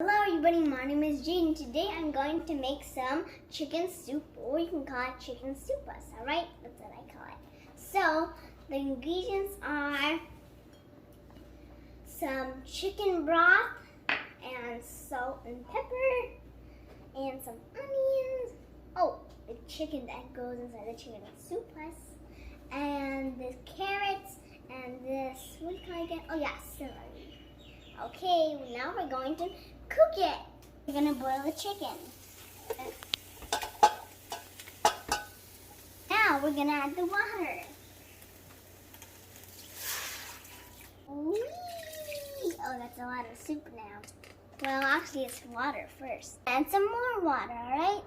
Hello everybody, my name is Jaedin. Today I'm going to make some chicken soup, or you can call it chicken sopas, alright? That's what I call it. So, the ingredients are some chicken broth, and salt and pepper, and some onions. Oh, the chicken that goes inside the chicken sopas, and the carrots, and this, what can I get? Oh yeah, celery. Okay, now we're going to cook it. We're gonna boil the chicken. Now we're gonna add the water. Whee! Oh, that's a lot of soup now. Well, actually it's water first. And some more water, alright?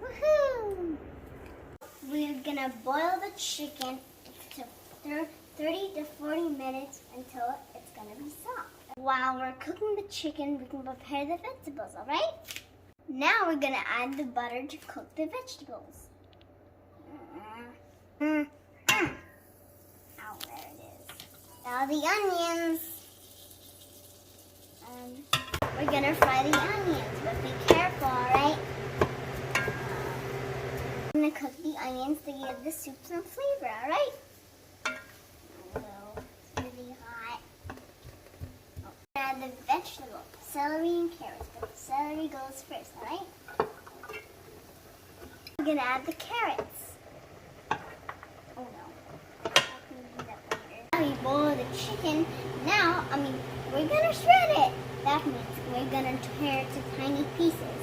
Woohoo! We're gonna boil the chicken to 30 to 40 minutes until it's gonna be soft. While we're cooking the chicken, we can prepare the vegetables, alright? Now we're gonna add the butter to cook the vegetables. Oh, there it is. Now the onions. We're gonna fry the onions, but be careful, alright? I'm gonna cook the onions to give the soup some flavor, alright? Add the vegetable, celery and carrots, but the celery goes first, alright? We're gonna add the carrots. Oh no, I can do that later. Now we boil the chicken. We're gonna shred it. That means we're gonna tear it to tiny pieces.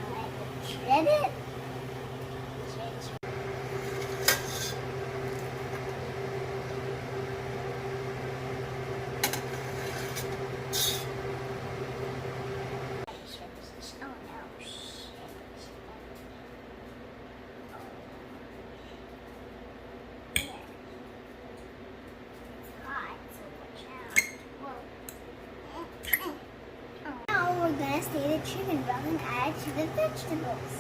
Alright, shred it. We're going to stir the chicken broth and add it to the vegetables.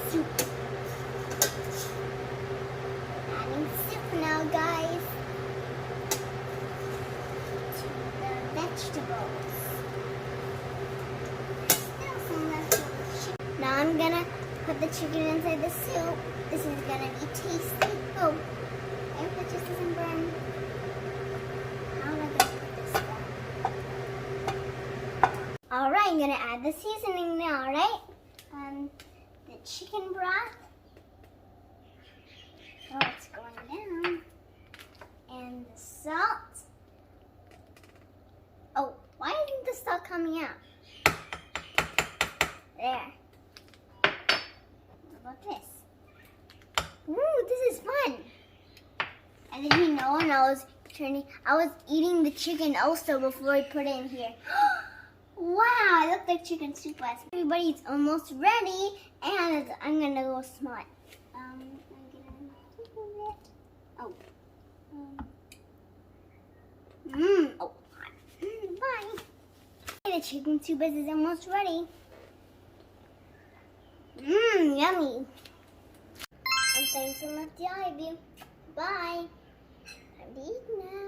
Soup. Adding soup now, guys, to the vegetables. Now I'm going to put the chicken inside the soup. This is gonna be tasty. Oh, I hope it just doesn't burn. How am I gonna put this down? Alright, I'm gonna add the seasoning now, alright? The chicken broth. Oh, it's going down. And the salt. Oh, why isn't the salt coming out? There. What about this? Ooh, this is fun. And then when I was eating the chicken also before I put it in here. Wow, it looked like chicken soup. Everybody, it's almost ready, and I'm gonna go smell it. Oh. Oh. Bye. The chicken soup is almost ready. Yummy. And thanks so much to all of you. Bye. Time to eat now.